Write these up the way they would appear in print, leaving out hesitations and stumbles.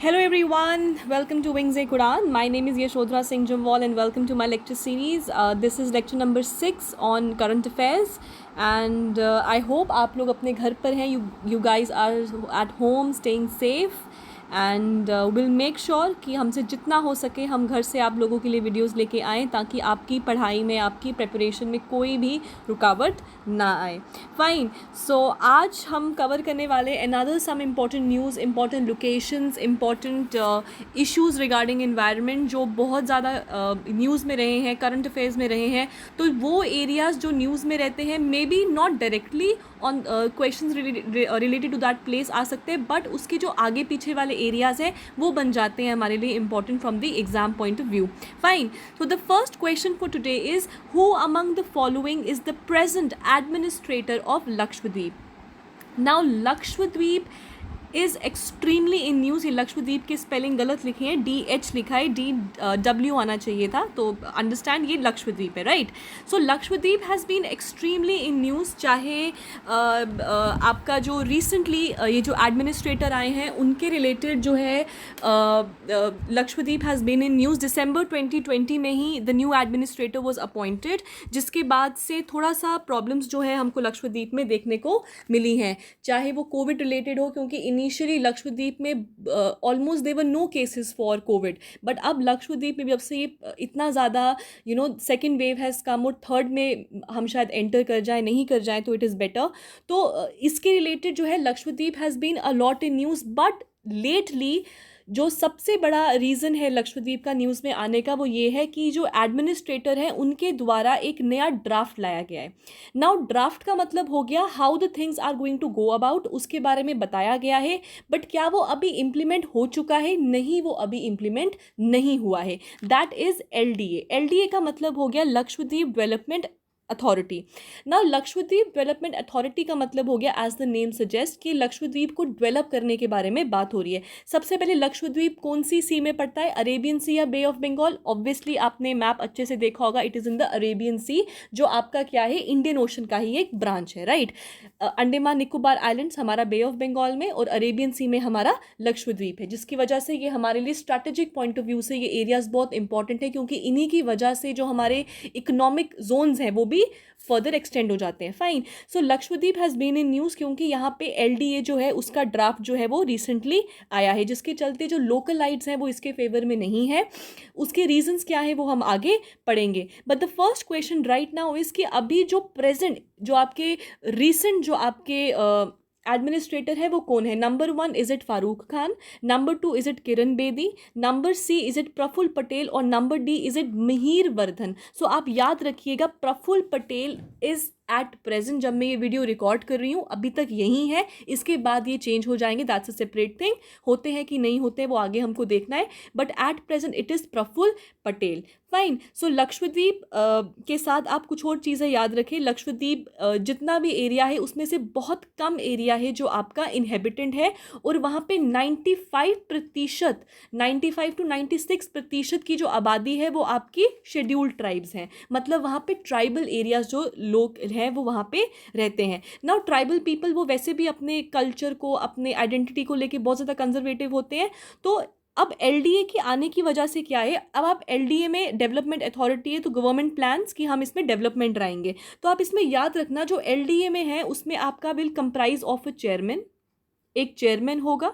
Hello everyone, welcome to Wings A Quran. My name is Yashodhara Singh Jumwal and welcome to my lecture series. This is lecture number 6 on current affairs and I hope आप लोग अपने घर पर हैं. You guys are at home, staying safe and will make sure कि हमसे जितना हो सके हम घर से आप लोगों के लिए वीडियोस लेके आएँ ताकि आपकी पढ़ाई में, आपकी प्रिपरेशन में कोई भी रुकावट ना आए. फाइन. सो आज हम कवर करने वाले another some important news, important locations, important issues regarding environment जो बहुत ज़्यादा न्यूज़ में रहे हैं, करंट अफेयर्स में रहे हैं. तो वो एरियाज़ जो न्यूज़ में रहते हैं maybe not directly on questions related to that place आ सकते हैं, बट उसके जो आगे पीछे वाले एरियाज़ हैं वो बन जाते हैं हमारे लिए important from the exam point of view. Fine. So the first question for today is who among the following is the present administrator of Lakshadweep. Now Lakshadweep is extremely in news. ये लक्षद्वीप की स्पेलिंग गलत लिखी है, DH लिखा है, DW आना चाहिए था. तो अंडरस्टैंड ये लक्षद्वीप है, right. So Lakshadweep has been extremely in news. चाहे आपका जो रिसेंटली ये जो एडमिनिस्ट्रेटर आए हैं उनके रिलेटेड जो है Lakshadweep has been in news. दिसंबर 2020 में ही the new administrator was appointed, जिसके बाद से थोड़ा सा प्रॉब्लम्स जो है हमको लक्षद्वीप में देखने को मिली हैं. चाहे वो कोविड रिलेटेड हो, क्योंकि इनिशियली लक्षद्वीप में almost there were no cases for COVID, but अब लक्षद्वीप में भी अब से ये इतना ज़्यादा सेकेंड वेव हैज़ कम और थर्ड में हम शायद एंटर कर जाए, नहीं कर जाए तो इट इज़ बेटर. तो इसके रिलेटेड जो है Lakshadweep has been a lot in news. But lately जो सबसे बड़ा रीज़न है लक्षद्वीप का न्यूज़ में आने का वो ये है कि जो एडमिनिस्ट्रेटर है उनके द्वारा एक नया ड्राफ्ट लाया गया है. नाउ ड्राफ्ट का मतलब हो गया how the things are going to go about, उसके बारे में बताया गया है. बट क्या वो अभी इम्प्लीमेंट हो चुका है? नहीं, वो अभी इम्प्लीमेंट नहीं हुआ है. That is LDA. LDA का मतलब हो गया Lakshadweep development authority. Now Lakshadweep development authority का मतलब हो गया एज द नेम सजेस्ट कि लक्षद्वीप को डेवलप करने के बारे में बात हो रही है. सबसे पहले लक्षद्वीप कौन सी सी में पड़ता है, अरेबियन सी या बे ऑफ बंगाल? ऑब्वियसली आपने मैप अच्छे से देखा होगा, it is in the Arabian sea, जो आपका क्या है, इंडियन ओशन का ही एक ब्रांच है, राइट. अंडमान निकोबार आइलैंड्स हमारा बे ऑफ बंगाल में और अरेबियन सी में हमारा लक्षद्वीप है, जिसकी वजह से ये हमारे लिए स्ट्रैटेजिक पॉइंट ऑफ व्यू से ये एरियाज़ बहुत इंपॉर्टेंट है, क्योंकि इन्हीं की वजह से जो हमारे इकोनॉमिक जोन्स हैं वो भी फर्दर एक्सटेंड हो जाते हैं. Fine. So Lakshadweep has been in news क्योंकि यहाँ पे LDA जो है उसका ड्राफ्ट जो है वो रिसेंटली आया है, जिसके चलते जो लोकलाइट्स हैं वो इसके फेवर में नहीं है. उसके रीजंस क्या है वो हम आगे पढ़ेंगे. But the first question right now is कि अभी जो प्रेजेंट जो आपके रिसेंट जो आपके एडमिनिस्ट्रेटर है वो कौन है. Number 1 is it Farooq Khan, number 2 is it Kiran Bedi, number C is it Praful Patel और number D is it Mihir Vardhan. So आप याद रखिएगा Praful Patel is at present, जब मैं ये वीडियो रिकॉर्ड कर रही हूँ अभी तक यही है, इसके बाद ये चेंज हो जाएंगे. That's a separate thing. होते हैं कि नहीं होते हैं वो आगे हमको देखना है, but at present it is Praful Patel. Fine. So Lakshadweep के साथ आप कुछ और चीज़ें याद रखें. लक्षद्वीप जितना भी एरिया है उसमें से बहुत कम एरिया है जो आपका इनहेबिटेंट है, और वहाँ पे 95% 95 to 96% की जो आबादी है वो आपकी शेड्यूल्ड ट्राइब्स हैं. मतलब वहाँ पे ट्राइबल एरियाज जो लोग हैं वो वहाँ पे रहते हैं. नाउ ट्राइबल पीपल वो वैसे भी अपने कल्चर को, अपने आइडेंटिटी को लेके बहुत ज़्यादा कंजर्वेटिव होते हैं. तो अब LDA की आने की वजह से क्या है, अब आप LDA में डेवलपमेंट अथॉरिटी है तो गवर्नमेंट प्लान्स कि हम इसमें डेवलपमेंट लाएंगे. तो आप इसमें याद रखना जो LDA में है उसमें आपका will comprise of a chairman, एक चेयरमैन होगा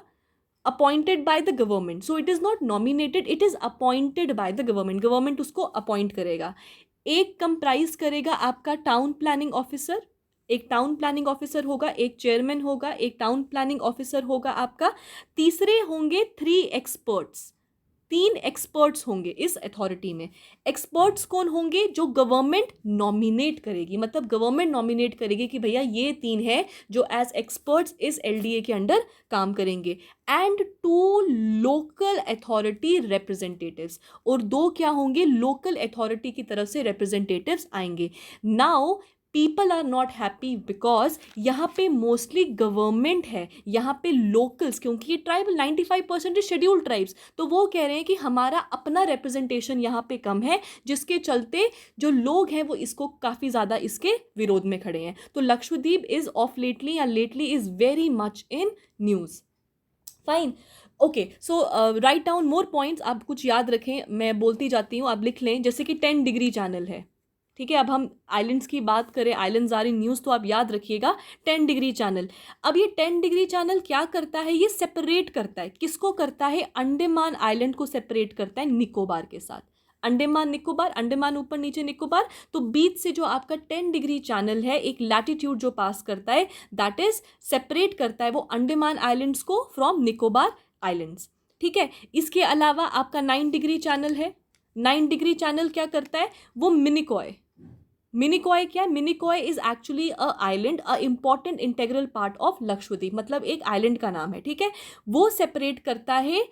appointed by the government. So it is not nominated, it is appointed by the government. Government उसको अपॉइंट करेगा. एक कंप्राइज करेगा आपका टाउन प्लानिंग ऑफिसर, एक टाउन प्लानिंग ऑफिसर होगा, एक चेयरमैन होगा, एक टाउन प्लानिंग ऑफिसर होगा आपका. तीसरे होंगे 3 एक्सपर्ट्स, 3 एक्सपर्ट्स होंगे इस अथॉरिटी में. एक्सपर्ट्स कौन होंगे? जो गवर्नमेंट नॉमिनेट करेगी, मतलब गवर्नमेंट नॉमिनेट करेगी कि भैया ये 3 हैं जो एज एक्सपर्ट्स इस LDA के अंडर काम करेंगे. एंड 2 लोकल अथॉरिटी रिप्रेजेंटेटिव्स, और 2 क्या होंगे, लोकल अथॉरिटी की तरफ से रिप्रेजेंटेटिव्स आएंगे. Now people are not happy because यहाँ पे मोस्टली गवर्नमेंट है, यहाँ पे लोकल्स, क्योंकि ये ट्राइबल 95% शेड्यूल्ड ट्राइब्स, तो वो कह रहे हैं कि हमारा अपना रिप्रेजेंटेशन यहाँ पे कम है, जिसके चलते जो लोग हैं वो इसको काफ़ी ज़्यादा इसके विरोध में खड़े हैं. तो लक्षद्वीप इज़ ऑफ लेटली या lately is very much in news. Fine. Okay, so write down more points, आप कुछ याद रखें, मैं बोलती जाती हूँ, आप लिख लें, जैसे कि 10 डिग्री चैनल है, ठीक है। अब हम आइलैंड्स की बात करें, आइलैंड्स आर इन न्यूज़, तो आप याद रखिएगा 10 डिग्री चैनल। अब ये 10 डिग्री चैनल क्या करता है, ये सेपरेट करता है, किसको करता है, अंडमान आइलैंड को सेपरेट करता है निकोबार के साथ। अंडमान निकोबार, अंडमान ऊपर नीचे निकोबार, तो बीच से जो आपका 10 डिग्री चैनल है, एक लैटिट्यूड जो पास करता है, दैट इज सेपरेट करता है वो अंडमान आइलैंड्स को फ्रॉम निकोबार आइलैंड्स, ठीक है। इसके अलावा आपका 9 डिग्री चैनल है। 9 डिग्री चैनल क्या करता है, वो मिनिकॉय, मिनिकॉय क्या है, Minicoy is actually a island, a important integral part of Lakshadweep, मतलब एक आइलैंड का नाम है, ठीक है। वो सेपरेट करता है,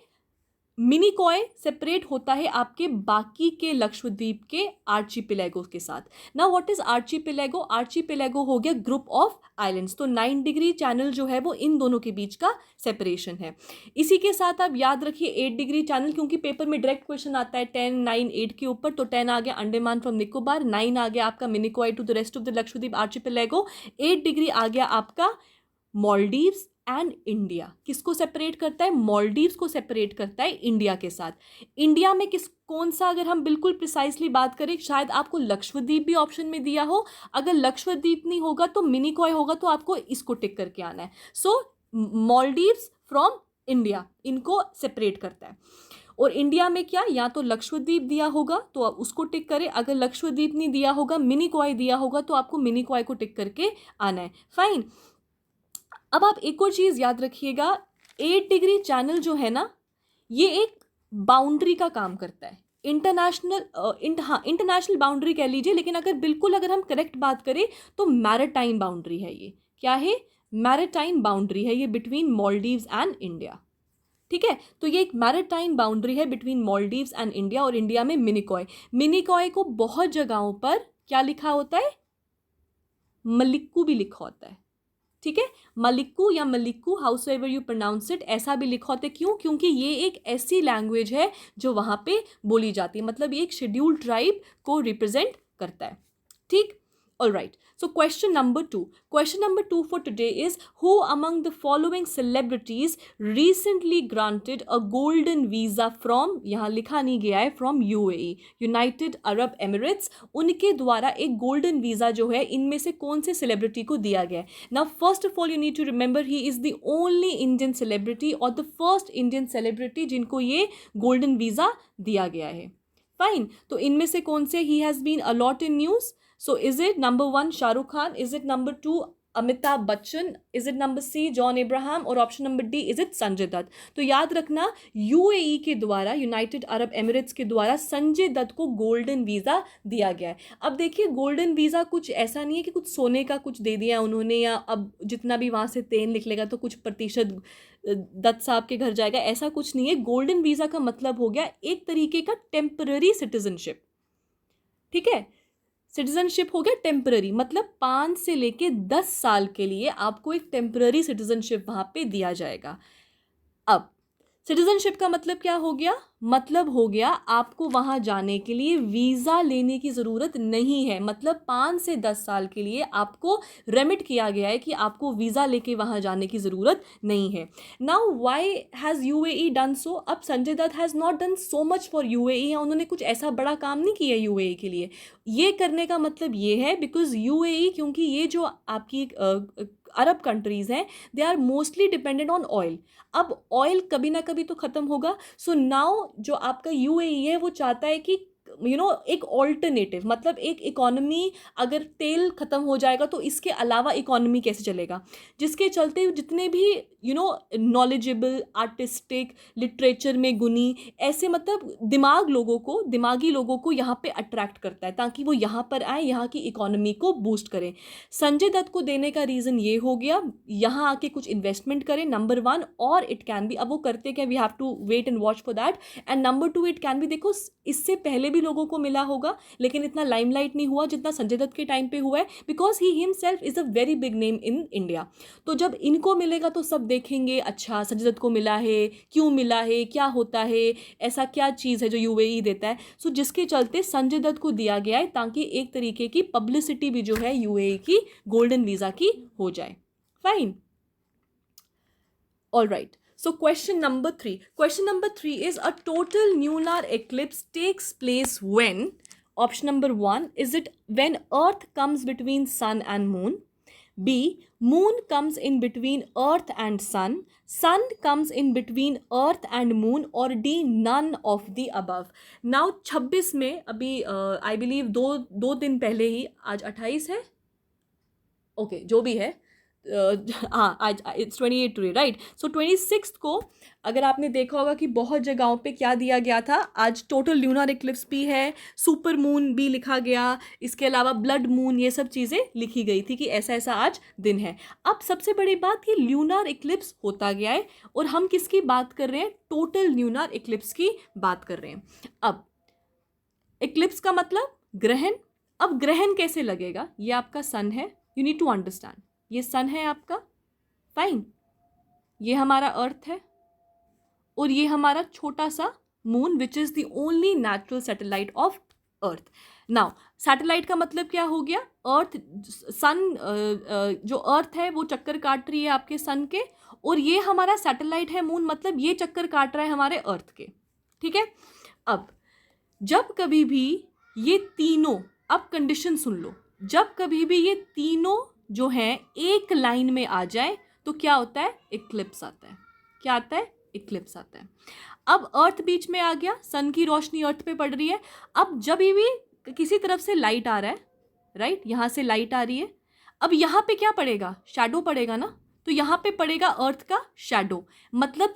मिनिकॉय सेपरेट होता है आपके बाकी के लक्षद्वीप के आर्चीपेलागो के साथ। नाउ व्हाट इज आर्चीपेलागो, आर्चीपेलागो हो गया ग्रुप ऑफ आइलैंड्स। तो 9 डिग्री चैनल जो है वो इन दोनों के बीच का सेपरेशन है। इसी के साथ आप याद रखिए 8 डिग्री चैनल, क्योंकि पेपर में डायरेक्ट क्वेश्चन आता है 10, 9, 8 के ऊपर, तो 10 आ गया अंडमान फ्रॉम निकोबार, 9 आ गया आपका Minicoy to the rest of the Lakshadweep archipelago, 8 degree आ गया आपका मॉलडीव्स एंड इंडिया। किसको सेपरेट करता है, मॉलडीव्स को सेपरेट करता है इंडिया के साथ। इंडिया में किस कौन सा, अगर हम बिल्कुल प्रिसाइसली बात करें, शायद आपको लक्षद्वीप भी ऑप्शन में दिया हो, अगर लक्षद्वीप नहीं होगा तो मिनिकॉय होगा, तो आपको इसको टिक करके आना है। सो मॉलडीव्स फ्रॉम इंडिया, इनको सेपरेट करता है। और इंडिया में क्या, या तो लक्षद्वीप दिया होगा तो आप उसको टिक करें, अगर लक्षद्वीप नहीं दिया होगा, मिनिकॉय दिया होगा, तो आपको मिनिकॉय को टिक करके आना है, फाइन। अब आप एक और चीज़ याद रखिएगा, 8 डिग्री चैनल जो है ना, ये एक बाउंड्री का काम करता है, इंटरनेशनल इंटरनेशनल बाउंड्री कह लीजिए, लेकिन अगर हम करेक्ट बात करें तो मैरिटाइम बाउंड्री है ये। क्या है, मैरिटाइम बाउंड्री है ये बिटवीन मॉलडीव्स एंड इंडिया, ठीक है। तो ये एक मैरिटाइम बाउंड्री है बिटवीन मॉलडीव्स एंड इंडिया, और इंडिया में मिनिकॉय, मिनिकॉय को बहुत जगहों पर क्या लिखा होता है, मलिक्कू भी लिखा होता है, ठीक है। मलिक्कू या Maliku, however you pronounce it, ऐसा भी लिखा होता है। क्यों, क्योंकि ये एक ऐसी लैंग्वेज है जो वहाँ पे बोली जाती है, मतलब ये एक शेड्यूल्ड ट्राइब को रिप्रेजेंट करता है, ठीक। All right. So question number 2. Question number 2 for today is, who among the following celebrities recently granted a golden visa from, यहाँ लिखा नहीं गया है, from UAE, United Arab Emirates, उनके द्वारा एक golden visa जो है, इनमें से कौन से celebrity को दिया गया है। Now first of all you need to remember he is the only Indian celebrity or the first Indian celebrity जिनको ये golden visa दिया गया है, fine। तो इनमें से कौन से he has been a lot in news, so is it number 1 Shahrukh Khan, is it number 2 Amitabh Bachchan, is it number C John Abraham, और option number D is it Sanjay Dutt. तो याद रखना UAE के द्वारा, यूनाइटेड अरब एमिरेट्स के द्वारा संजय दत्त को golden visa दिया गया है। अब देखिए गोल्डन वीज़ा कुछ ऐसा नहीं है कि कुछ सोने का कुछ दे दिया उन्होंने, या अब जितना भी वहाँ से तेन निकलेगा तो कुछ प्रतिशत दत्त साहब के घर जाएगा, ऐसा कुछ नहीं है। गोल्डन वीज़ा का मतलब हो गया एक तरीके का टेम्पररी सिटीजनशिप, ठीक है। सिटीजनशिप हो गया टेम्पररी, मतलब 5 से लेके 10 साल के लिए आपको एक टेम्पररी सिटीजनशिप वहाँ पे दिया जाएगा। अब सिटीजनशिप का मतलब क्या हो गया, मतलब हो गया आपको वहाँ जाने के लिए वीज़ा लेने की ज़रूरत नहीं है, मतलब 5 से 10 साल के लिए आपको रेमिट किया गया है कि आपको वीज़ा लेके वहाँ जाने की ज़रूरत नहीं है। Now why has UAE done so, अब Sanjay Dutt has not done so much for UAE, या उन्होंने कुछ ऐसा बड़ा काम नहीं किया यूएई के लिए। ये करने का मतलब ये है बिकॉज यूएई, क्योंकि ये जो आपकी अरब कंट्रीज़ हैं, they are mostly dependent on oil. अब ऑयल कभी ना कभी तो ख़त्म होगा, सो नाउ जो आपका यूएई है वो चाहता है कि एक ऑल्टरनेटिव, मतलब एक इकोनॉमी, अगर तेल ख़त्म हो जाएगा तो इसके अलावा इकोनॉमी कैसे चलेगा, जिसके चलते जितने भी नॉलेजेबल, आर्टिस्टिक, लिटरेचर में गुनी, ऐसे मतलब दिमागी लोगों को यहाँ पे अट्रैक्ट करता है ताकि वो यहाँ पर आए, यहाँ की इकोनॉमी को बूस्ट करें। संजय दत्त को देने का रीज़न ये हो गया, यहाँ आके कुछ इन्वेस्टमेंट करें, नंबर 1, और इट कैन बी, अब वो करते क्या, we have to wait and watch for that, and number 2 it can be, देखो इससे पहले भी लोगों को मिला होगा लेकिन इतना लाइमलाइट नहीं हुआ जितना संजय दत्त के टाइम पे हुआ है, because he himself is a very big name in India. तो जब इनको मिलेगा तो सब देखेंगे, अच्छा संजय दत्त को मिला है, क्यों मिला है, क्या होता है, ऐसा क्या चीज़ है जो यूएई देता है। सो जिसके चलते संजय दत्त को दिया गया है ताकि एक तरीके की पब्लिसिटी भी जो है यूएई की गोल्डन वीज़ा की हो जाए, fine, all right. So question number 3. Question number 3 is a total lunar eclipse takes place when? Option number 1, is it when Earth comes between Sun and Moon? B, Moon comes in between Earth and Sun comes in between Earth and Moon, or D, none of the above. Now 26 में अभी I believe दो दिन पहले ही, आज 28 है, okay जो भी है, हाँ आज इट्स 28 टुडे राइट. सो 26 को अगर आपने देखा होगा कि बहुत जगहों पे क्या दिया गया था, आज टोटल ल्यूनर इक्लिप्स भी है, सुपर मून भी लिखा गया, इसके अलावा ब्लड मून, ये सब चीज़ें लिखी गई थी कि ऐसा ऐसा आज दिन है. अब सबसे बड़ी बात कि ल्यूनर इक्लिप्स होता गया है और हम किसकी बात कर रहे हैं? टोटल ल्यूनर इक्लिप्स की बात कर रहे हैं. अब इक्लिप्स का मतलब ग्रहण. अब ग्रहण कैसे लगेगा? ये आपका सन है, यू नीड टू अंडरस्टैंड. ये सन है आपका, फाइन. ये हमारा अर्थ है और ये हमारा छोटा सा moon which is the only natural satellite of earth. Now satellite का मतलब क्या हो गया? अर्थ, सन, जो अर्थ है वो चक्कर काट रही है आपके सन के, और ये हमारा सैटेलाइट है मून, मतलब ये चक्कर काट रहा है हमारे अर्थ के. ठीक है. अब जब कभी भी ये तीनों, अब कंडीशन सुन लो, जब कभी भी ये तीनों जो है एक लाइन में आ जाए तो क्या होता है? इक्लिप्स आता है. क्या आता है? इक्लिप्स आता है. अब अर्थ बीच में आ गया, सन की रोशनी अर्थ पे पड़ रही है. अब जब भी किसी तरफ से लाइट आ रहा है, राइट, यहाँ से लाइट आ रही है, अब यहाँ पे क्या पड़ेगा? शैडो पड़ेगा ना. तो यहाँ पे पड़ेगा अर्थ का शैडो. मतलब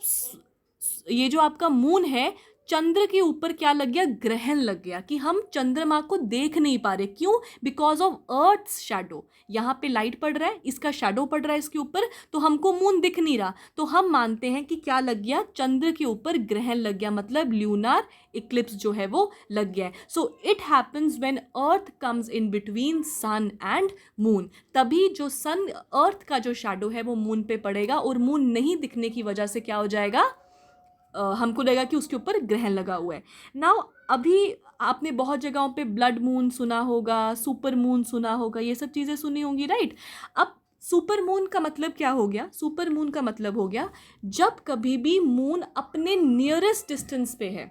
ये जो आपका मून है, चंद्र के ऊपर क्या लग गया? ग्रहण लग गया कि हम चंद्रमा को देख नहीं पा रहे. क्यों? Because of earth shadow. यहाँ पे लाइट पड़ रहा है, इसका शैडो पड़ रहा है इसके ऊपर, तो हमको मून दिख नहीं रहा. तो हम मानते हैं कि क्या लग गया? चंद्र के ऊपर ग्रहण लग गया, मतलब ल्यूनर इक्लिप्स जो है वो लग गया है. So it happens when earth comes in between sun and moon. तभी जो सन, अर्थ का जो शैडो है वो मून पे पड़ेगा, और मून नहीं दिखने की वजह से क्या हो जाएगा? हमको लगेगा कि उसके ऊपर ग्रहण लगा हुआ है. नाउ अभी आपने बहुत जगहों पे ब्लड मून सुना होगा, सुपर मून सुना होगा, ये सब चीज़ें सुनी होंगी, राइट. अब सुपर मून का मतलब क्या हो गया? सुपर मून का मतलब हो गया जब कभी भी मून अपने नियरेस्ट डिस्टेंस पे है.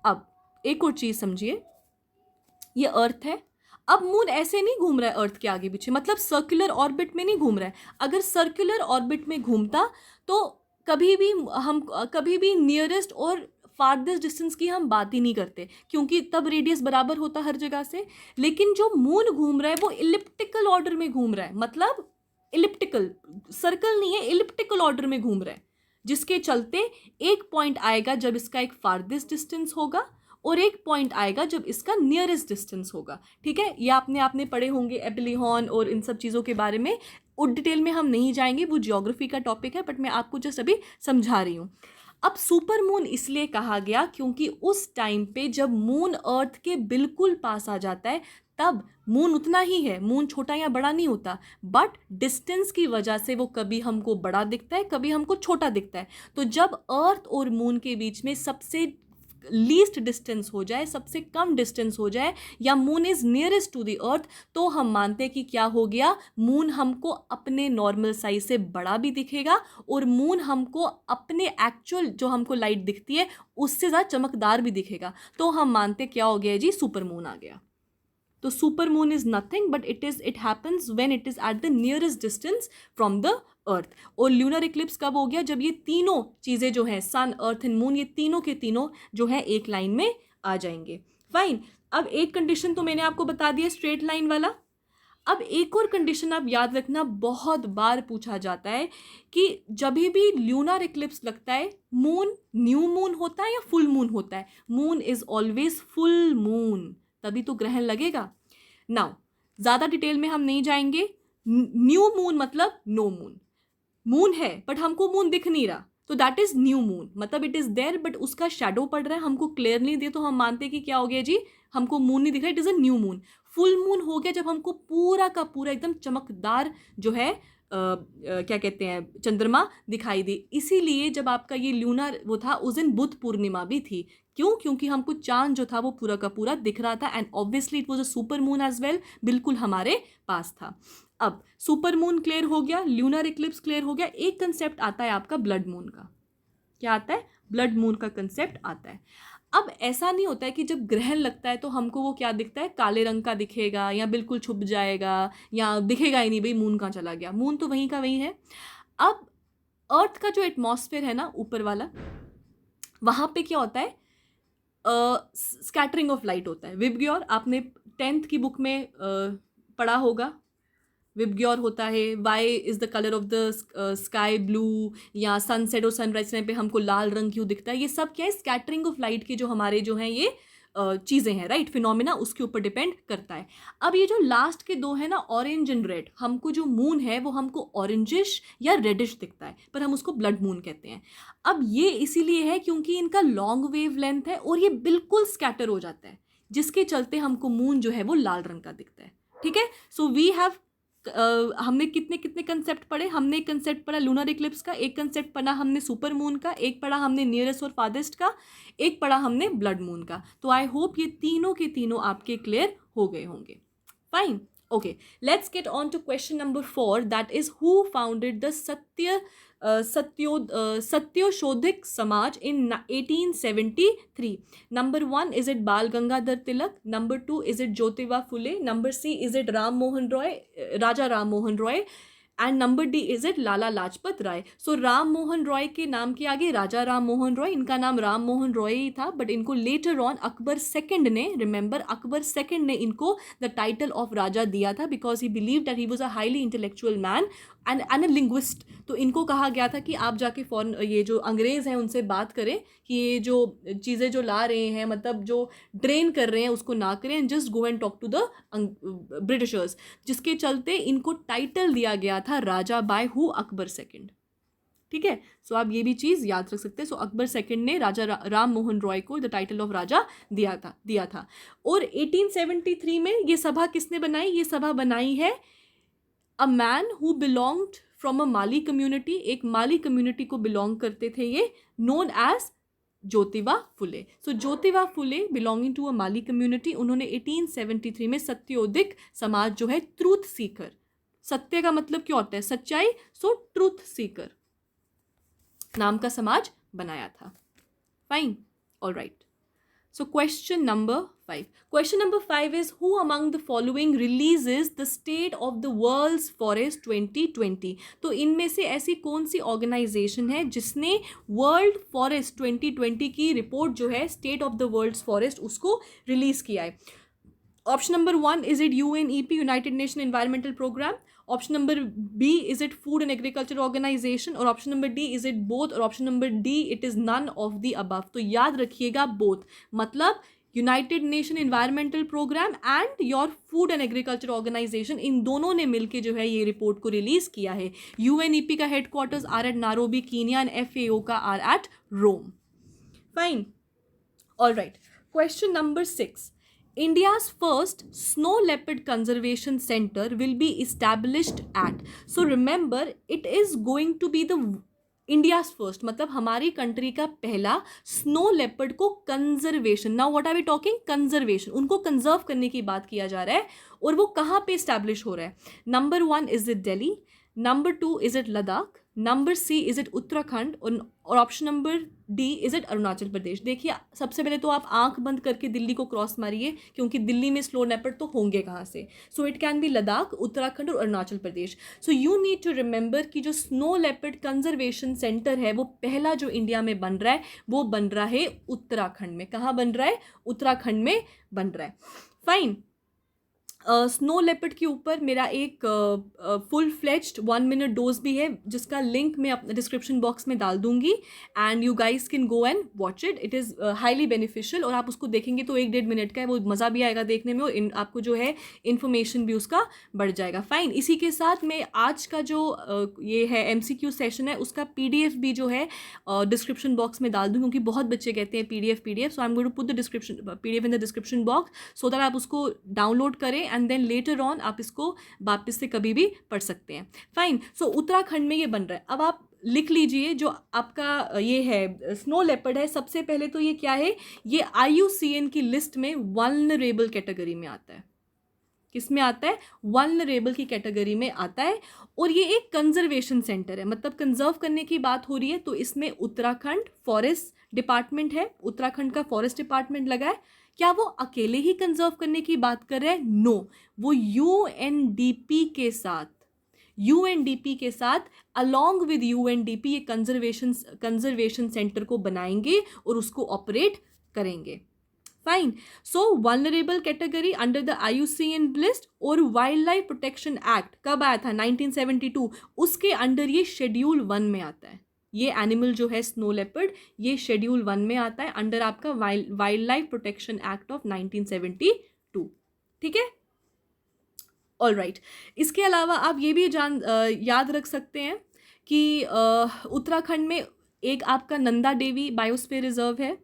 अब एक और चीज़ समझिए, ये अर्थ है. अब मून ऐसे नहीं घूम रहा है अर्थ के आगे पीछे, मतलब सर्कुलर ऑर्बिट में नहीं घूम रहा है. अगर सर्कुलर ऑर्बिट में घूमता तो कभी भी नियरेस्ट और फारदेस्ट डिस्टेंस की हम बात ही नहीं करते, क्योंकि तब रेडियस बराबर होता हर जगह से. लेकिन जो मून घूम रहा है वो इलिप्टिकल ऑर्डर में घूम रहा है, मतलब इलिप्टिकल, सर्कल नहीं है, इलिप्टिकल ऑर्डर में घूम रहा है, जिसके चलते एक पॉइंट आएगा जब इसका एक फारदेस्ट डिस्टेंस होगा, और एक पॉइंट आएगा जब इसका नियरेस्ट डिस्टेंस होगा. ठीक है. ये आपने पढ़े होंगे एपिलिहॉन और इन सब चीज़ों के बारे में. उस डिटेल में हम नहीं जाएंगे, वो जियोग्राफी का टॉपिक है, बट मैं आपको जस्ट अभी समझा रही हूँ. अब सुपर मून इसलिए कहा गया क्योंकि उस टाइम पे जब मून अर्थ के बिल्कुल पास आ जाता है, तब मून उतना ही है, मून छोटा या बड़ा नहीं होता, बट डिस्टेंस की वजह से वो कभी हमको बड़ा दिखता है, कभी हमको छोटा दिखता है. तो जब अर्थ और मून के बीच में सबसे लीस्ट डिस्टेंस हो जाए, सबसे कम डिस्टेंस हो जाए, या moon is nearest to the earth, तो हम मानते हैं कि क्या हो गया? मून हमको अपने नॉर्मल साइज से बड़ा भी दिखेगा, और मून हमको अपने एक्चुअल जो हमको लाइट दिखती है उससे ज़्यादा चमकदार भी दिखेगा. तो हम मानते क्या हो गया जी? सुपर मून आ गया. तो super moon is nothing but it happens when it is at the nearest distance from the earth. और ल्यूनर इक्लिप्स कब हो गया? जब ये तीनों चीज़ें जो हैं, सन, अर्थ एंड मून, ये तीनों के तीनों जो है एक लाइन में आ जाएंगे. फाइन. अब एक कंडीशन तो मैंने आपको बता दिया, स्ट्रेट लाइन वाला. अब एक और कंडीशन आप याद रखना, बहुत बार पूछा जाता है कि जब भी ल्यूनर इक्लिप्स लगता है, मून न्यू मून होता है या फुल मून होता है? Moon is always full moon, तभी तो ग्रहण लगेगा. नाउ ज़्यादा डिटेल में हम नहीं जाएंगे. न्यू मून मतलब नो मून. मून है बट हमको मून दिख नहीं रहा, तो दैट इज न्यू मून, मतलब इट इज देयर बट उसका शैडो पड़ रहा है, हमको क्लियर नहीं दे, तो हम मानते हैं कि क्या हो गया जी? हमको मून नहीं दिख रहा, it is a new moon. Full moon हो गया जब हमको पूरा का पूरा एकदम चमकदार जो है क्या कहते हैं, चंद्रमा दिखाई दे. इसीलिए जब आपका ये ल्यूनर वो था, उस दिन बुध पूर्णिमा भी थी. क्यों? क्योंकि हमको चांद जो था वो पूरा का पूरा दिख रहा था, and obviously it was a super moon as well, बिल्कुल हमारे पास था. अब सुपर मून क्लियर हो गया, ल्यूनर इक्लिप्स क्लियर हो गया. एक कंसेप्ट आता है आपका ब्लड मून का. क्या आता है? ब्लड मून का कंसेप्ट आता है। अब ऐसा नहीं होता है कि जब ग्रहण लगता है तो हमको वो क्या दिखता है, काले रंग का दिखेगा या बिल्कुल छुप जाएगा या दिखेगा ही नहीं, भाई मून कहाँ चला गया, मून तो वहीं का वहीं है। अब अर्थ का जो एटमॉस्फेयर है ना ऊपर वाला, वहाँ पे क्या होता है, स्कैटरिंग ऑफ लाइट होता है। विबग्योर आपने 10th की बुक में पढ़ा होगा, विबग्योर होता है why is the colour of the sky blue, या सनसेट और सनराइज टाइम पे हमको लाल रंग क्यों दिखता है, ये सब क्या है, स्कैटरिंग ऑफ लाइट के जो हमारे जो हैं ये चीज़ें हैं, राइट, फिनोमिना, उसके ऊपर डिपेंड करता है। अब ये जो लास्ट के दो हैं ना, ऑरेंज एंड रेड, हमको जो मून है वो हमको ऑरेंजिश या रेडिश दिखता है, पर हम उसको ब्लड मून कहते हैं। अब ये इसीलिए है क्योंकि इनका लॉन्ग वेव लेंथ है और ये बिल्कुल स्कैटर हो जाता है, जिसके चलते हमको मून जो है वो लाल रंग का दिखता है। ठीक है, सो वी हैव हमने कितने कितने कंसेप्ट पढ़े, हमने एक कंसेप्ट पढ़ा लूनर इक्लिप्स का, एक कंसेप्ट पढ़ा हमने सुपर मून का, एक पढ़ा हमने नियरेस्ट और फारदेस्ट का, एक पढ़ा हमने ब्लड मून का। तो आई होप ये तीनों के तीनों आपके क्लियर हो गए होंगे। Fine, okay, let's get on to question number 4, that is who founded the Satyoshodhik Samaj in 1873. Number 1, is it Bal Gangadhar Tilak? Number 2, is it Jyotiba Phule? Number C, is it Raja Ram Mohan Roy? And number D, is it Lala Lajpat Rai? So Ram Mohan Roy के नाम के आगे राजा राम मोहन रॉय, इनका नाम राम मोहन रॉय ही था, but इनको later on Akbar second ने, remember Akbar second ने इनको द टाइटल ऑफ राजा दिया था, because he believe that he was a highly intellectual man and a linguist. तो इनको कहा गया था कि आप जाके फॉरन, ये जो अंग्रेज़ हैं उनसे बात करें कि ये जो चीज़ें जो ला रहे हैं, मतलब जो ड्रेन कर रहे हैं, उसको ना करें, and just go and talk to the Britishers, जिसके चलते इनको टाइटल दिया गया था Raja by who, Akbar second. ठीक है, सो आप ये भी चीज़ याद रख सकते हैं। सो अकबर सेकंड ने राजा राम मोहन रॉय को द टाइटल ऑफ राजा दिया था। और 1873 में ये सभा किसने बनाई? ये सभा बनाई है a man who belonged from a mali community, एक माली कम्युनिटी को बिलोंग करते थे ये, known as Jyotiba Phule. So Jyotiba Phule belonging to a mali community, उन्होंने 1873 में सत्योदिक समाज जो है, ट्रूथ सीकर, सत्य का मतलब क्या होता है, सच्चाई, सो ट्रूथ सीकर नाम का समाज बनाया था। Fine, all right. So question number 5. Question number 5 is who among the following releases the State of the World's Forest 2020? तो इनमें से ऐसी कौन सी ऑर्गेनाइजेशन है जिसने वर्ल्ड फॉरेस्ट 2020 की रिपोर्ट जो है, state of the world's forest, उसको रिलीज किया है? Option number 1, is it UNEP, United Nation environmental programme? Option number B, is it food and agriculture organisation? और option number D, is it both? और option number D, it is none of the above. तो याद रखिएगा both, मतलब United Nation environmental programme and your food and agriculture organisation, इन दोनों ने मिलकर जो है ये रिपोर्ट को रिलीज किया है। UNEP का headquarters are at Nairobi Kenya and FAO का are at Rome. Fine, all right. Question number 6. India's first snow leopard conservation center will be established at. So remember, it is going to be the India's first, मतलब हमारी country का पहला snow leopard को conservation, now what are we talking, conservation, उनको conserve करने की बात किया जा रहा है, और वो कहाँ पे स्टैब्लिश हो रहा है? Number 1, is it Delhi? Number 2, is it Ladakh? Number C, is it Uttarakhand? और option number D, is it Arunachal Pradesh? देखिए, सबसे पहले तो आप आंख बंद करके दिल्ली को क्रॉस मारिए, क्योंकि दिल्ली में स्नो लेपर्ड तो होंगे कहाँ से? So it can be Ladakh, Uttarakhand और Arunachal Pradesh. So you need to remember कि जो स्नो लेपर्ड कंजर्वेशन सेंटर है वो पहला जो इंडिया में बन रहा है, वो बन रहा है उत्तराखंड में। कहाँ बन रहा है? उत्तराखंड में बन रहा है। फाइन, स्नो लेपर्ड के ऊपर मेरा एक फुल फ्लेज्ड 1 मिनट डोज भी है, जिसका लिंक मैं अपने डिस्क्रिप्शन बॉक्स में डाल दूंगी, and you guys can go and watch it. It is highly beneficial, और आप उसको देखेंगे तो 1-1.5 मिनट का है, वो मज़ा भी आएगा देखने में, और आपको जो है इन्फॉर्मेशन भी उसका बढ़ जाएगा। फाइन, इसी के साथ मैं आज का जो ये है MCQ सेशन है, उसका PDF भी जो है डिस्क्रिप्शन बॉक्स में डाल दूँ, क्योंकि बहुत बच्चे कहते हैं PDF, so I am going to put the description PDF in the description box, so that आप उसको डाउनलोड करें एंड देन लेटर ऑन आप इसको वापस से कभी भी पढ़ सकते हैं। फाइन, सो उत्तराखंड में ये बन रहा है। अब आप लिख लीजिए, जो आपका ये है स्नो लेपर्ड है, सबसे पहले तो ये क्या है, ये IUCN की लिस्ट में वल्नरेबल कैटेगरी में आता है। किस में आता है? वल्नरेबल की कैटेगरी में आता है। और ये एक कंजर्वेशन सेंटर है, मतलब कंजर्व करने की बात हो रही है तो इसमें उत्तराखंड फॉरेस्ट डिपार्टमेंट है, उत्तराखंड का फॉरेस्ट डिपार्टमेंट लगा है। क्या वो अकेले ही कंजर्व करने की बात कर रहे हैं? नो, वो यूएनडीपी के साथ अलॉन्ग विद यूएनडीपी ये कंजर्वेशन सेंटर को बनाएंगे और उसको ऑपरेट करेंगे। Fine. So vulnerable category under the IUCN list और वाइल्ड लाइफ प्रोटेक्शन एक्ट कब आया था? 1972। उसके अंडर ये शेड्यूल 1 में आता है। ये एनिमल जो है स्नो लेपर्ड, ये शेड्यूल 1 में आता है अंडर आपका wild life protection act of 1972। ठीक है, ऑल राइट। इसके अलावा आप ये भी याद रख सकते हैं कि उत्तराखंड में एक आपका नंदा देवी बायोस्फीयर रिजर्व है,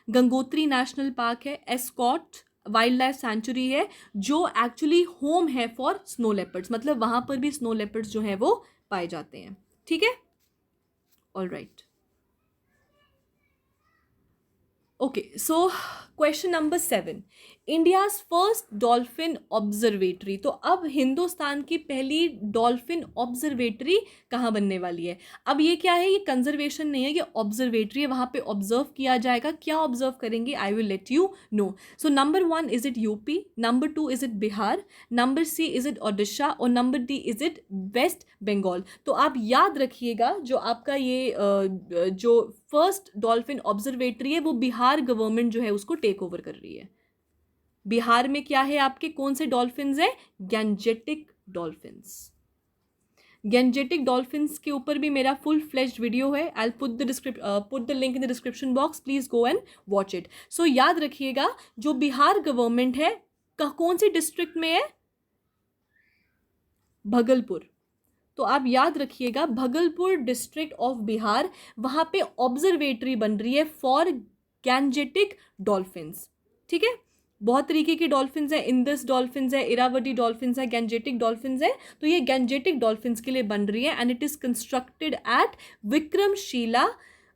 गंगोत्री नेशनल पार्क है, एस्कॉट वाइल्ड लाइफ सेंचुरी है, जो एक्चुअली होम है फॉर स्नो लेपर्ड्स, मतलब वहाँ पर भी स्नो लेपर्ड्स जो है वो पाए जाते हैं। ठीक है, all right. Okay, so question number 7, India's first dolphin observatory. तो अब हिंदुस्तान की पहली डॉल्फिन ऑब्जर्वेटरी कहाँ बनने वाली है? अब ये क्या है? ये कंजर्वेशन नहीं है, ये ऑब्जर्वेटरी है, वहाँ पे ऑब्जर्व किया जाएगा। क्या ऑब्जर्व करेंगे? I will let you know. So number 1 is it UP, number 2 is it Bihar, number C is it Odisha और number D is it west Bengal. तो आप याद रखिएगा जो आपका ये जो फर्स्ट डॉल्फिन ऑब्जर्वेटरी है वो बिहार गवर्नमेंट जो है उसको टेक ओवर कर रही है। बिहार में क्या है आपके? कौन से डॉल्फिन्स हैं? Gangetic dolphins. गैंजेटिक डॉल्फिन्स के ऊपर भी मेरा फुल फ्लेश्ड वीडियो है। I put the link in the description box, please go and watch it. So याद रखिएगा जो बिहार गवर्नमेंट है कौन सी डिस्ट्रिक्ट में है? भगलपुर। तो आप याद रखिएगा भगलपुर डिस्ट्रिक्ट ऑफ बिहार, वहां पे ऑब्जर्वेटरी बन रही है फॉर गैंजेटिक डॉल्फिन्स। ठीक है, बहुत तरीके की डॉल्फिन्स है, इंदस डॉल्फिन्स है, इरावदी डॉल्फिन्स है, गैंजेटिक डॉल्फिन्स है। तो ये गैंजेटिक डॉल्फिन्स के लिए बन रही है and it is constructed at Vikramshila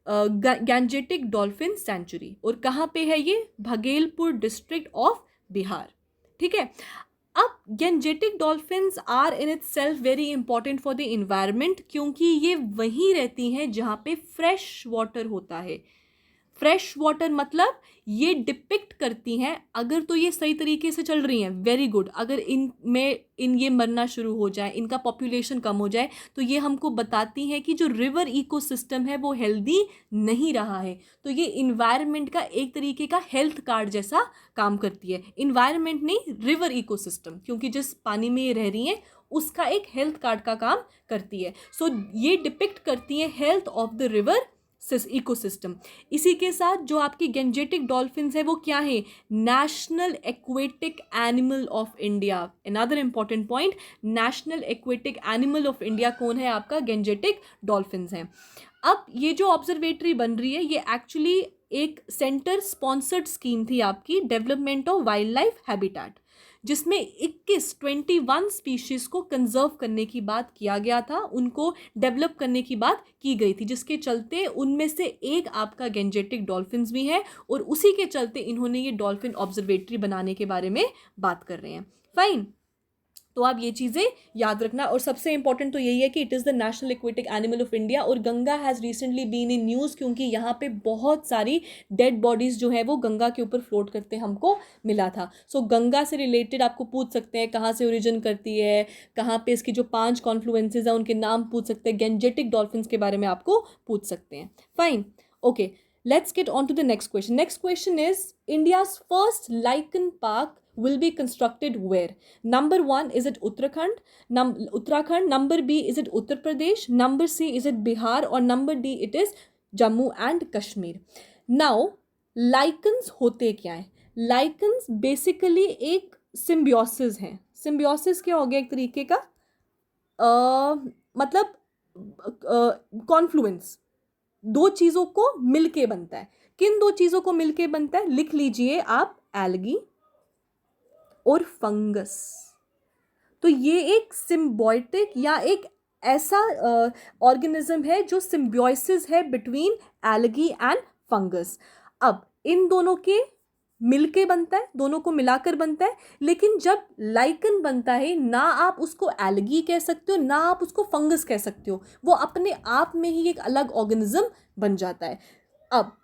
Gangetic dolphin sanctuary. और कहाँ पे है ये? Bhagalpur district of Bihar. ठीक है, अब Gangetic dolphins are in itself very important for the environment, क्योंकि ये वहीं रहती हैं जहाँ पे फ्रेश वाटर होता है। फ्रेश वाटर मतलब ये डिपिक्ट करती हैं, अगर तो ये सही तरीके से चल रही हैं, वेरी गुड। अगर इन ये मरना शुरू हो जाए, इनका पॉपुलेशन कम हो जाए, तो ये हमको बताती हैं कि जो रिवर इकोसिस्टम है वो हेल्दी नहीं रहा है। तो ये इन्वायरमेंट का एक तरीके का हेल्थ कार्ड जैसा काम करती है। इन्वायरमेंट नहीं, रिवर इकोसिस्टम, क्योंकि जिस पानी में ये रह रही हैं उसका एक हेल्थ कार्ड का काम करती है। सो ये डिपिक्ट करती है health of the river ecosystem. इसी के साथ जो आपकी गैंजेटिक डॉल्फिन्स है वो क्या है? National aquatic animal of India. Another important point, national aquatic animal of India कौन है? आपका गैंजेटिक डॉल्फिन्स हैं। अब ये जो ऑब्जर्वेटरी बन रही है ये एक्चुअली एक सेंटर स्पॉन्सर्ड स्कीम थी आपकी, development of wild life habitat, जिसमें 21 स्पीशीज को कंजर्व करने की बात किया गया था, उनको डेवलप करने की बात की गई थी, जिसके चलते उनमें से एक आपका गैंजेटिक डॉल्फिन्स भी है और उसी के चलते इन्होंने ये डॉल्फिन ऑब्जर्वेटरी बनाने के बारे में बात कर रहे हैं। फाइन, तो आप ये चीज़ें याद रखना। और सबसे इंपॉर्टेंट तो यही है कि it is the national aquatic animal of India. और Ganga has recently been in news, क्योंकि यहाँ पे बहुत सारी डेड बॉडीज़ जो है वो गंगा के ऊपर फ्लोट करते हमको मिला था। सो गंगा से रिलेटेड आपको पूछ सकते हैं कहाँ से ओरिजिन करती है, कहाँ पे इसकी जो 5 कॉन्फ्लुएंसेज हैं उनके नाम पूछ सकते हैं, गैंजेटिक डॉल्फिन्स के बारे में आपको पूछ सकते हैं। Fine, okay, let's get on to the next question. Next question is, India's first lichen park will be constructed where? Number 1, is it Uttarakhand? Uttarakhand. Number B, is it Uttar Pradesh? Number C, is it Bihar? Or number D, it is Jammu and Kashmir. Now, lichens होते क्या हैं? Lichens basically एक symbiosis हैं। Symbiosis क्या हो गया? एक तरीके का मतलब confluence, दो चीज़ों को मिलके बनता है। किन दो चीज़ों को मिलके बनता है? लिख लीजिए आप, एल्गी और फंगस। तो ये एक सिम्बायोटिक या एक ऐसा ऑर्गेनिज्म है जो सिम्बियोसिस है बिटवीन एल्गी एंड फंगस। अब इन दोनों के मिलके बनता है, दोनों को मिलाकर बनता है। लेकिन जब लाइकन बनता है, ना आप उसको एल्गी कह सकते हो, ना आप उसको फंगस कह सकते हो, वो अपने आप में ही एक अलग ऑर्गेनिज्म बन जाता है। अब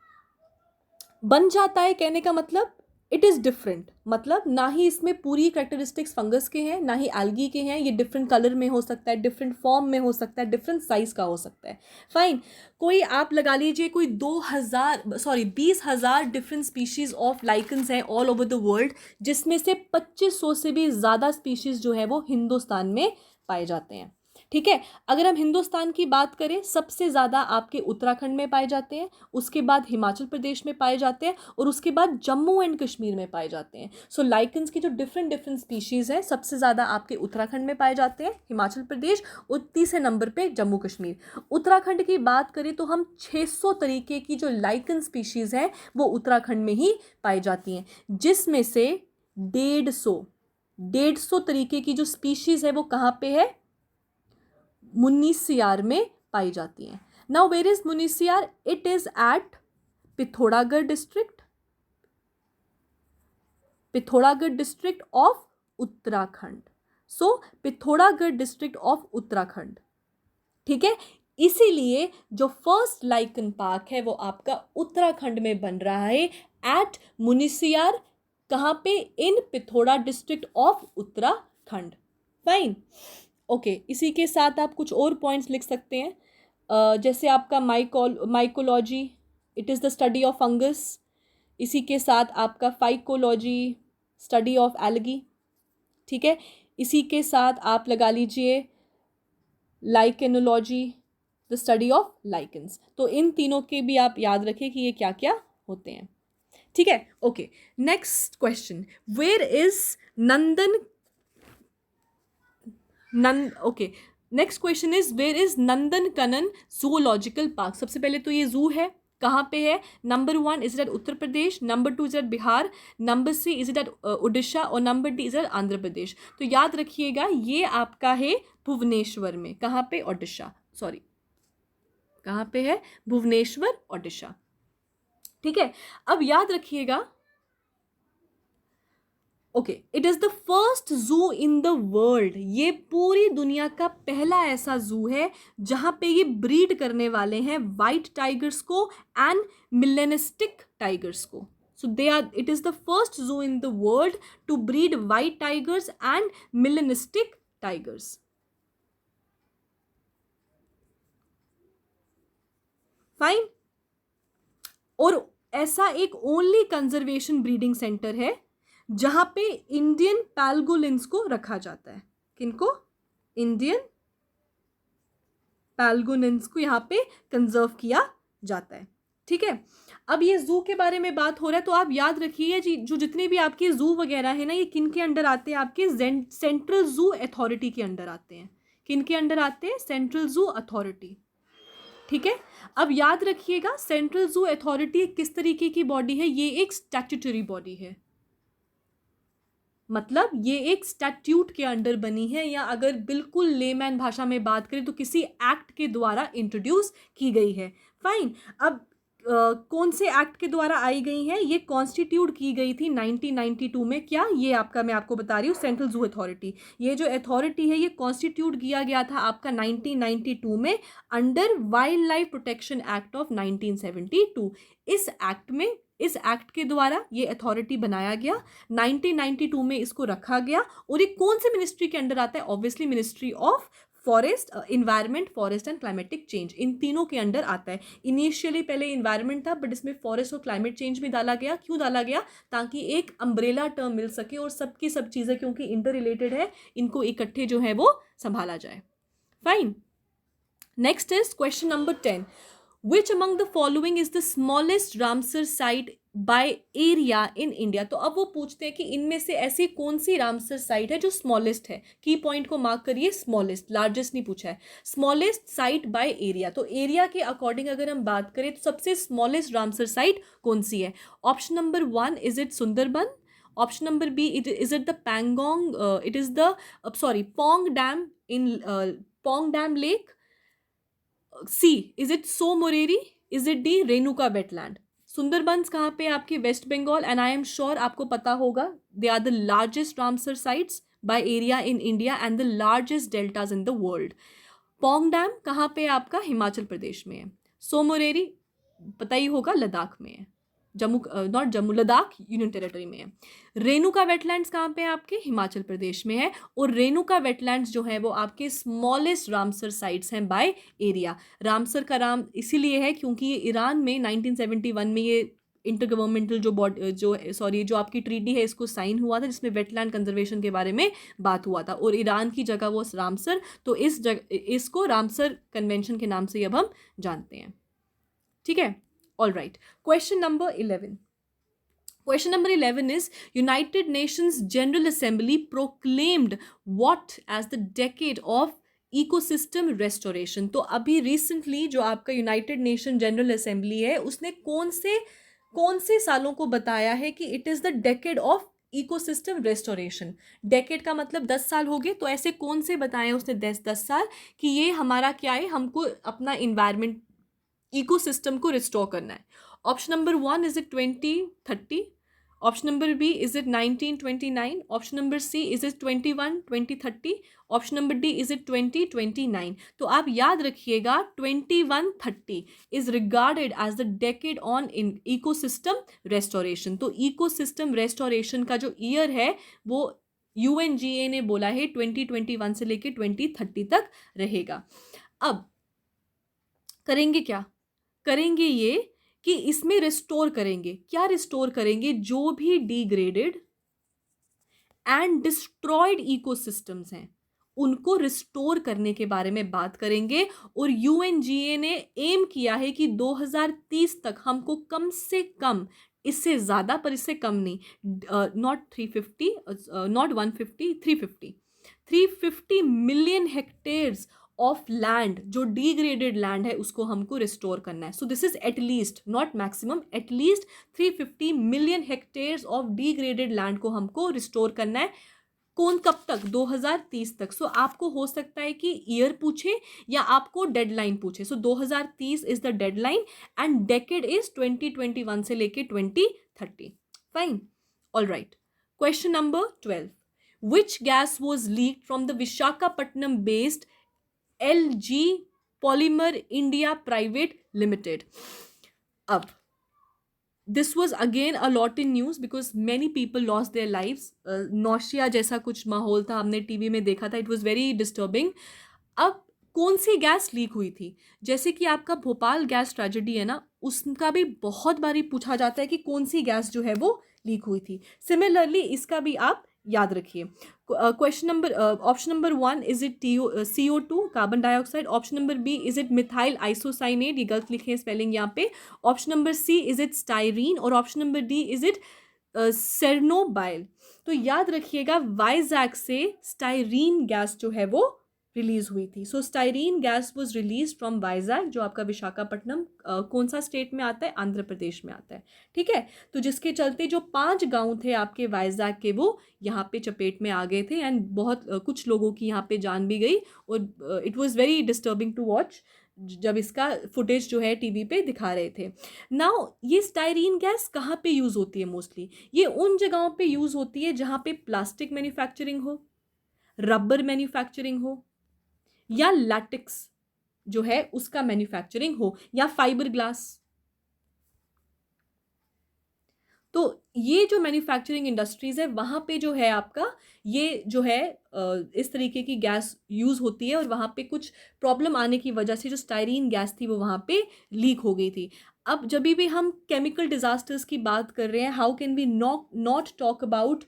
बन जाता है कहने का मतलब इट इज़ डिफरेंट, मतलब ना ही इसमें पूरी करेक्टरिस्टिक्स फंगस के हैं ना ही एल्गी के हैं। ये डिफरेंट कलर में हो सकता है, डिफरेंट फॉर्म में हो सकता है, डिफरेंट साइज का हो सकता है। फाइन, कोई आप लगा लीजिए कोई 20,000 डिफरेंट स्पीशीज़ ऑफ लाइकन्स हैं ऑल ओवर द वर्ल्ड, जिसमें से 2500 से भी ज़्यादा स्पीशीज़ जो है वो हिंदुस्तान में पाए जाते हैं। ठीक है, अगर हम हिंदुस्तान की बात करें, सबसे ज़्यादा आपके उत्तराखंड में पाए जाते हैं, उसके बाद हिमाचल प्रदेश में पाए जाते हैं, और उसके बाद जम्मू एंड कश्मीर में पाए जाते हैं। सो लाइकन्स की जो डिफरेंट डिफरेंट स्पीशीज़ हैं, सबसे ज़्यादा आपके उत्तराखंड में पाए जाते हैं, हिमाचल प्रदेश, और तीसरे नंबर पे जम्मू कश्मीर। उत्तराखंड की बात करें तो हम 600 तरीके की जो लाइकन स्पीशीज़ हैं वो उत्तराखंड में ही पाई जाती हैं, जिसमें से 150 तरीके की जो स्पीशीज़ है वो कहाँ पे है? मुन्नीसियार में पाई जाती हैं। Now where is Munsiyari? It is at Pithoragarh district, Pithoragarh district of Uttarakhand. So Pithoragarh district of Uttarakhand, ठीक है। इसीलिए जो फर्स्ट लाइकन पार्क है वो आपका उत्तराखंड में बन रहा है, एट मुन्नीसियार। कहाँ पे? In Pithora district of Uttarakhand. Fine, okay. इसी के साथ आप कुछ और पॉइंट्स लिख सकते हैं, जैसे आपका mycology, it is the study of fungus. इसी के साथ आपका फाइकोलॉजी, स्टडी ऑफ एल्गी, ठीक है। इसी के साथ आप लगा लीजिए lichenology, the study of lichens. तो इन तीनों के भी आप याद रखें कि ये क्या क्या होते हैं, ठीक है। Okay, next question, where is okay, next question is where is Nandankanan zoological park. सबसे पहले तो ये जू है, कहाँ पे है? Number 1 is it at Uttar Pradesh, number 2 is it Bihar, number C is it at Orissa, और number D is it Andhra Pradesh. तो याद रखिएगा ये आपका है भुवनेश्वर में। कहाँ पे? ओडिशा, सॉरी, कहाँ पे है? भुवनेश्वर, ओडिशा, ठीक है। अब याद रखिएगा, okay, it is the first zoo in the world. ये पूरी दुनिया का पहला ऐसा जू है जहाँ पे ये ब्रीड करने वाले हैं वाइट टाइगर्स को एंड मिलेनिस्टिक टाइगर्स को। So they are, it is the first zoo in the world to breed white tigers and melanistic tigers. Fine, और ऐसा एक ओनली कंजर्वेशन ब्रीडिंग सेंटर है जहां पे इंडियन पैलगोलिन्स को रखा जाता है। किनको? इंडियन पैलगोलिन्स को यहाँ पे कंजर्व किया जाता है, ठीक है। अब ये जू के बारे में बात हो रहा है, तो आप याद रखिए जी, जो जितने भी आपके जू वगैरह है ना, ये किन के अंडर आते हैं? आपके सेंट्रल जू अथॉरिटी के अंडर आते हैं। किन के अंडर आते हैं? सेंट्रल जू अथॉरिटी, ठीक है। अब याद रखिएगा, सेंट्रल जू अथॉरिटी किस तरीके की बॉडी है? ये एक स्टैट्यूटरी बॉडी है, मतलब ये एक स्टैट्यूट के अंडर बनी है, या अगर बिल्कुल लेमैन भाषा में बात करें तो किसी एक्ट के द्वारा इंट्रोड्यूस की गई है। फाइन, अब कौन से एक्ट के द्वारा आई गई है? ये कॉन्स्टिट्यूट की गई थी 1992 में। क्या? ये आपका, मैं आपको बता रही हूँ, सेंट्रल जू अथॉरिटी, ये जो अथॉरिटी है ये कॉन्स्टिट्यूट किया गया था आपका 1992 में under wild life protection act of 1972। इस एक्ट के द्वारा ये अथॉरिटी बनाया गया, 1992 में इसको रखा गया। और ये कौन से मिनिस्ट्री के अंडर आता है? Obviously ministry of forest, environment, forest and climatic change, इन तीनों के अंडर आता है। इनिशियली पहले इन्वायरमेंट था, बट इसमें फॉरेस्ट और क्लाइमेट चेंज भी डाला गया। क्यों डाला गया? ताकि एक अम्ब्रेला टर्म मिल सके और सबकी सब चीज़ें क्योंकि इंटर रिलेटेड है, इनको इकट्ठे जो है वो संभाला जाए। Fine, next is question number 10, Which among the following is the smallest Ramsar site by area in India? तो अब वो पूछते हैं कि इनमें से ऐसी कौन सी रामसर साइट है जो स्मॉलेस्ट है। की पॉइंट को मार्क करिए, स्मॉलेस्ट, लार्जेस्ट नहीं पूछा है, स्मॉलेस्ट साइट बाय एरिया। तो एरिया के अकॉर्डिंग अगर हम बात करें तो सबसे स्मॉलेस्ट रामसर साइट कौन सी है? Option number 1 is it Sundarban, option number B is it the Pangong, it is the Pong dam in Pong dam lake, C, is it So Moreri? Is it D, Renuka wetland? Sundarbans कहाँ पे आपके? West Bengal, and I am sure आपको पता होगा they are the largest Ramsar sites by area in India and the largest deltas in the world. Pong dam कहाँ पे आपका? हिमाचल प्रदेश में है। सोमोरेरी पता ही होगा, लद्दाख में है। Jammu, not Jammu, Ladakh union territory में है। रेणुका वेटलैंड्स कहाँ पे है आपके? हिमाचल प्रदेश में है। और रेणुका वेटलैंड्स जो है वो आपके स्मॉलेस्ट रामसर साइट्स हैं बाय एरिया। रामसर का नाम इसीलिए है क्योंकि ये ईरान में 1971 में ये इंटर गवर्नमेंटल जो आपकी ट्रीटी है इसको साइन हुआ था, जिसमें वेटलैंड कंजर्वेशन के बारे में बात हुआ था, और ईरान की जगह वो रामसर, तो इसको रामसर कन्वेंशन के नाम से अब हम जानते हैं। ठीक है, all right. Question number 11। Question number 11 is United Nations General Assembly proclaimed what as the decade of ecosystem restoration. तो अभी रिसेंटली जो आपका यूनाइटेड नेशन जनरल असेंबली है उसने कौन से सालों को बताया है कि it is the decade of ecosystem restoration. Decade का मतलब 10 साल हो गए, तो ऐसे कौन से बताए उसने 10 साल कि ये हमारा क्या है, हमको अपना इन्वायरमेंट इकोसिस्टम को रिस्टोर करना है। Option number 1 is it 2030, option number B is it 1929, option number C is it 2030, option number D is it 2029। तो आप याद रखिएगा 2130 is regarded as the decade on in ecosystem restoration. तो ecosystem restoration का जो year है वो UNGA ने बोला है 2021 से लेकर 2030 तक रहेगा। अब करेंगे क्या? करेंगे ये कि इसमें रिस्टोर करेंगे। क्या रिस्टोर करेंगे? जो भी डिग्रेडेड एंड डिस्ट्रॉयड इकोसिस्टम्स हैं उनको रिस्टोर करने के बारे में बात करेंगे। और यूएनजीए ने एम किया है कि 2030 तक हमको कम से कम, इससे ज़्यादा पर इससे कम नहीं, not 350, not 150, 350 million hectares of land, जो डिग्रेडेड लैंड है उसको हमको रिस्टोर करना है। So this is at least, not maximum, at least 350 million hectares of degraded land को हमको रिस्टोर करना है। कौन, कब तक? 2030 तक। सो आपको हो सकता है कि ईयर पूछे या आपको डेडलाइन पूछे। सो 2030 is the deadline and decade is 2021 से लेके 2030। Fine, all right. Question number 12। Which gas was leaked from the Visakhapatnam based LG Polymer India Private Limited? अब this was again a lot in news because many people lost their lives. Nausea जैसा कुछ माहौल था, हमने TV में देखा था, it was very disturbing. अब कौन सी गैस लीक हुई थी? जैसे कि आपका भोपाल गैस ट्रेजेडी है ना, उसका भी बहुत बारी पूछा जाता है कि कौन सी गैस जो है वो लीक हुई थी। सिमिलरली इसका भी आप याद रखिए। Question number, option number 1 is it CO2 carbon dioxide, option number B is it methyl isocyanate, ये गलत लिखे हैं स्पेलिंग यहाँ पे, option number C is it styrene, और option number D is it Chernobyl. तो याद रखिएगा वाइजैक से स्टाइरीन गैस जो है वो रिलीज हुई थी। So styrene gas was release from Vizag, जो आपका विशाखापट्टनम कौन सा स्टेट में आता है? आंध्र प्रदेश में आता है। ठीक है, तो जिसके चलते जो 5 गांव थे आपके वाइजैक के वो यहाँ पे चपेट में आ गए थे एंड बहुत कुछ लोगों की यहाँ पे जान भी गई। और it was very disturbing to watch जब इसका फुटेज जो है टीवी पे दिखा रहे थे। नाउ ये स्टाइरीन गैस कहाँ पे यूज़ होती है? मोस्टली ये उन जगहों पे यूज़ होती है जहाँ पे प्लास्टिक मैन्युफैक्चरिंग हो, रबर मैन्युफैक्चरिंग हो, या लैटेक्स जो है उसका मैन्युफैक्चरिंग हो, या फाइबर ग्लास। तो ये जो मैन्युफैक्चरिंग इंडस्ट्रीज है वहाँ पे जो है आपका ये जो है इस तरीके की गैस यूज़ होती है, और वहाँ पे कुछ प्रॉब्लम आने की वजह से जो स्टाइरीन गैस थी वो वहाँ पे लीक हो गई थी। अब जब भी हम केमिकल डिजास्टर्स की बात कर रहे हैं, how can we not talk about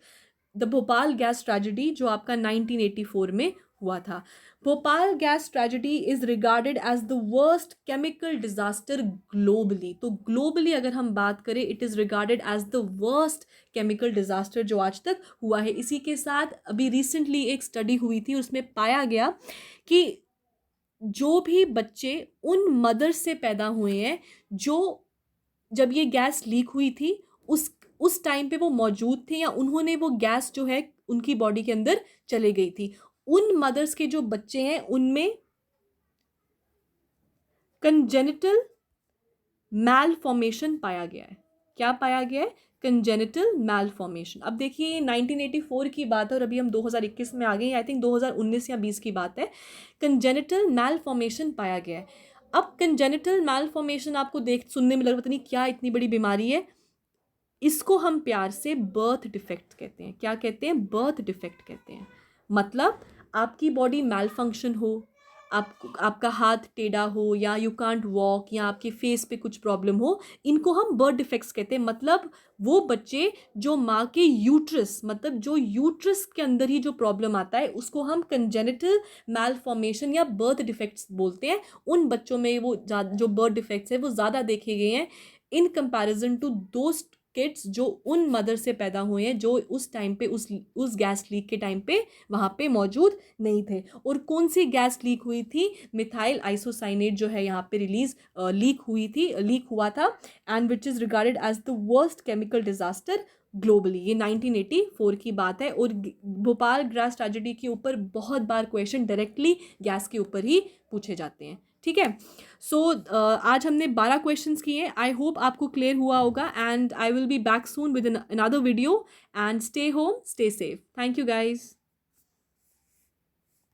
the Bhopal gas tragedy जो आपका 1984 में हुआ था। Bhopal gas tragedy is regarded as the worst chemical disaster globally. तो ग्लोबली अगर हम बात करें, it is regarded as the worst chemical disaster जो आज तक हुआ है। इसी के साथ अभी रिसेंटली एक स्टडी हुई थी, उसमें पाया गया कि जो भी बच्चे उन मदर से पैदा हुए हैं जो जब ये गैस लीक हुई थी उस टाइम पे वो मौजूद थे, या उन्होंने वो गैस जो है उनकी बॉडी के अंदर चले गई थी, उन मदर्स के जो बच्चे हैं उनमें कंजेनिटल मैल फॉर्मेशन पाया गया है। क्या पाया गया है? कंजेनिटल मैल फॉर्मेशन। अब देखिए 1984 की बात है और अभी हम 2021 में आ गए, आई थिंक 2019 या 20 की बात है। कंजेनिटल मैल फॉर्मेशन पाया गया है। अब कंजेनिटल मैल फॉर्मेशन आपको देख सुनने में लग पता नहीं क्या इतनी बड़ी बीमारी है, इसको हम प्यार से बर्थ डिफेक्ट कहते हैं। क्या कहते हैं? बर्थ डिफेक्ट कहते हैं। मतलब आपकी बॉडी मैल फंक्शन हो, आपका हाथ टेढ़ा हो, या यू कांट वॉक, या आपके फेस पे कुछ प्रॉब्लम हो, इनको हम बर्थ डिफेक्ट्स कहते हैं। मतलब वो बच्चे जो माँ के यूट्रस, मतलब जो यूट्रस के अंदर ही जो प्रॉब्लम आता है उसको हम कंजेनिटल मैल फॉर्मेशन या बर्थ डिफेक्ट्स बोलते हैं। उन बच्चों में वो जो बर्थ डिफेक्ट्स है वो ज़्यादा देखे गए हैं in comparison to those kids जो उन मदर से पैदा हुए हैं जो उस टाइम पे उस गैस लीक के टाइम पे वहाँ पे मौजूद नहीं थे। और कौन सी गैस लीक हुई थी? मिथाइल आइसोसाइनेट जो है यहाँ पे लीक हुआ था, and which is regarded as the worst chemical disaster globally. ये 1984 की बात है। और भोपाल गैस ट्रेजेडी के ऊपर बहुत बार क्वेश्चन डायरेक्टली गैस के ऊपर ही पूछे जाते हैं। ठीक है। सो आज हमने 12 क्वेश्चंस किए। आई होप आपको क्लियर हुआ होगा, and I will be back soon with another video, and stay home, stay safe. Thank you guys.